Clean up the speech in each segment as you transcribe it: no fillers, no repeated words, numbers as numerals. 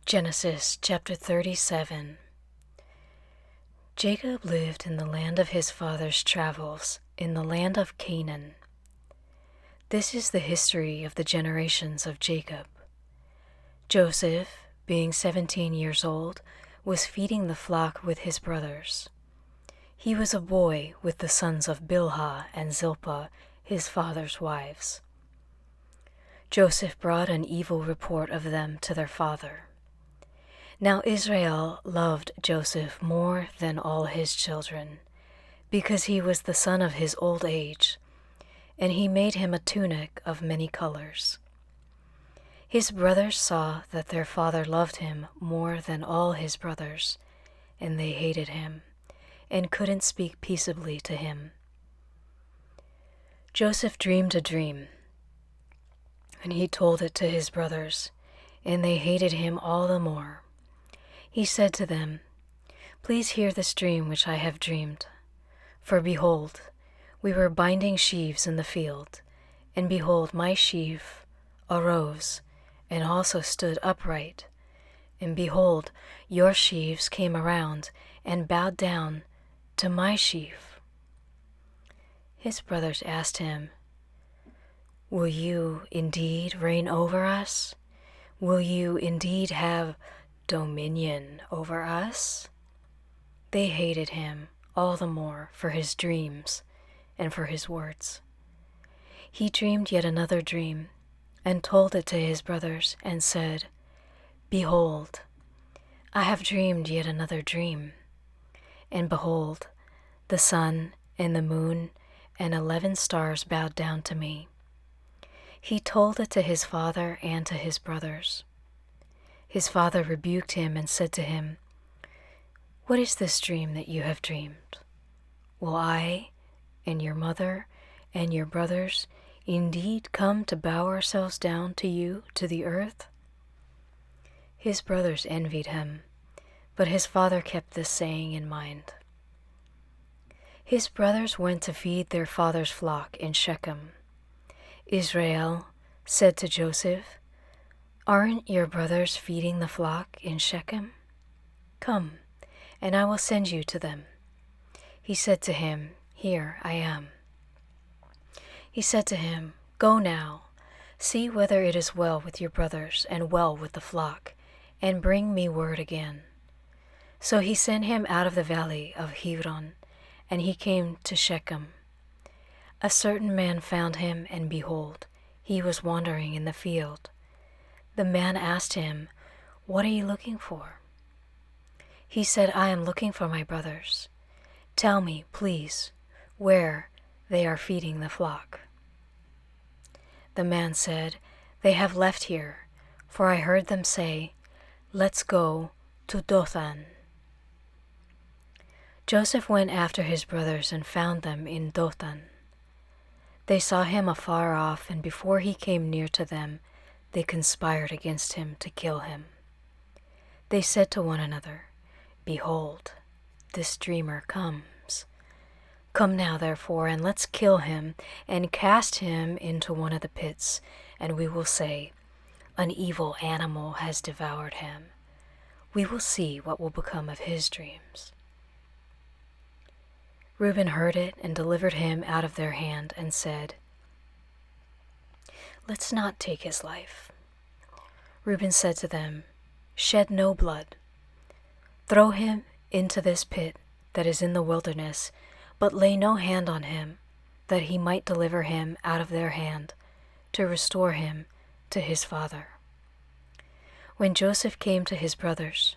Genesis chapter 37. Jacob lived in the land of his father's travels, in the land of Canaan. This is the history of the generations of Jacob. Joseph, being 17 years old, was feeding the flock with his brothers. He was a boy with the sons of Bilhah and Zilpah, his father's wives. Joseph brought an evil report of them to their father. Now Israel loved Joseph more than all his children, because he was the son of his old age, and he made him a tunic of many colors. His brothers saw that their father loved him more than all his brothers, and they hated him, and couldn't speak peaceably to him. Joseph dreamed a dream, and he told it to his brothers, and they hated him all the more. He said to them, "Please hear this dream which I have dreamed. For behold, we were binding sheaves in the field, and behold, my sheaf arose, and also stood upright. And behold, your sheaves came around, and bowed down to my sheaf." His brothers asked him, "Will you indeed reign over us? Will you indeed have dominion over us?" They hated him all the more for his dreams and for his words. He dreamed yet another dream, and told it to his brothers, and said, "Behold, I have dreamed yet another dream. And behold, the sun and the moon and 11 stars bowed down to me." He told it to his father and to his brothers. His father rebuked him and said to him, "What is this dream that you have dreamed? Will I and your mother and your brothers indeed come to bow ourselves down to you to the earth?" His brothers envied him, but his father kept this saying in mind. His brothers went to feed their father's flock in Shechem. Israel said to Joseph, "Aren't your brothers feeding the flock in Shechem? Come, and I will send you to them." He said to him, "Here I am." He said to him, "Go now, see whether it is well with your brothers and well with the flock, and bring me word again." So he sent him out of the valley of Hebron, and he came to Shechem. A certain man found him, and behold, he was wandering in the field. The man asked him, "What are you looking for?" He said, "I am looking for my brothers. Tell me, please, where they are feeding the flock." The man said, "They have left here, for I heard them say, 'Let's go to Dothan.'" Joseph went after his brothers and found them in Dothan. They saw him afar off, and before he came near to them, they conspired against him to kill him. They said to one another, "Behold, this dreamer comes. Come now, therefore, and let's kill him and cast him into one of the pits, and we will say, 'An evil animal has devoured him.' We will see what will become of his dreams." Reuben heard it and delivered him out of their hand and said, "Let's not take his life." Reuben said to them, "Shed no blood. Throw him into this pit that is in the wilderness, but lay no hand on him, that he might deliver him out of their hand, to restore him to his father." When Joseph came to his brothers,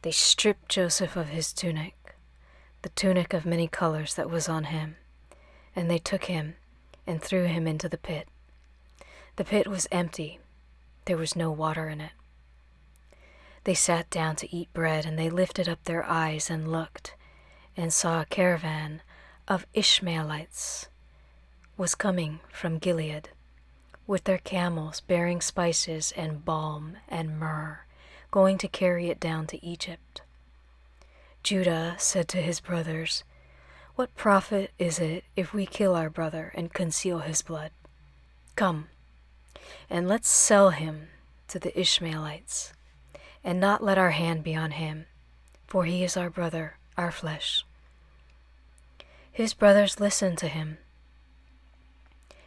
they stripped Joseph of his tunic, the tunic of many colors that was on him, and they took him and threw him into the pit. The pit was empty, there was no water in it. They sat down to eat bread, and they lifted up their eyes and looked, and saw a caravan of Ishmaelites was coming from Gilead, with their camels bearing spices and balm and myrrh, going to carry it down to Egypt. Judah said to his brothers, "What profit is it if we kill our brother and conceal his blood? Come, and let's sell him to the Ishmaelites, and not let our hand be on him, for he is our brother, our flesh." His brothers listened to him.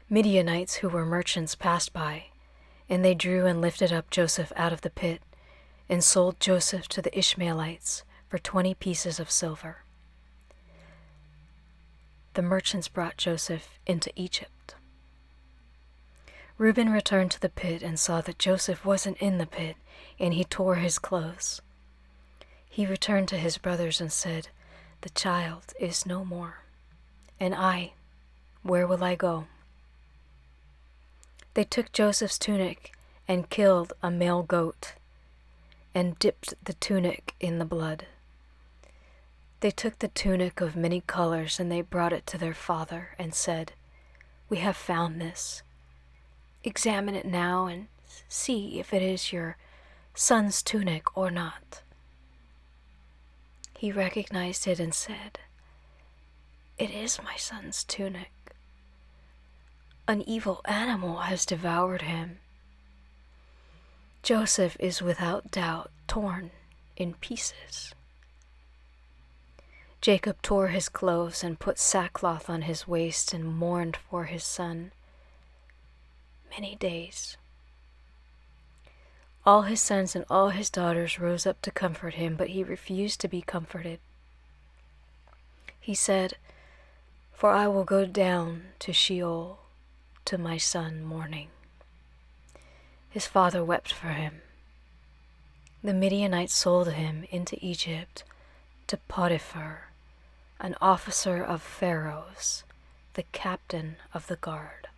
Midianites who were merchants passed by, and they drew and lifted up Joseph out of the pit, and sold Joseph to the Ishmaelites for 20 pieces of silver. The merchants brought Joseph into Egypt. Reuben returned to the pit and saw that Joseph wasn't in the pit, and he tore his clothes. He returned to his brothers and said, "The child is no more. And I, where will I go?" They took Joseph's tunic and killed a male goat and dipped the tunic in the blood. They took the tunic of many colors and they brought it to their father and said, "We have found this. Examine it now and see if it is your son's tunic or not." He recognized it and said, "It is my son's tunic. An evil animal has devoured him. Joseph is without doubt torn in pieces." Jacob tore his clothes and put sackcloth on his waist and mourned for his son many days. All his sons and all his daughters rose up to comfort him, but he refused to be comforted. He said, "For I will go down to Sheol to my son mourning." His father wept for him. The Midianites sold him into Egypt to Potiphar, an officer of Pharaoh's, the captain of the guard.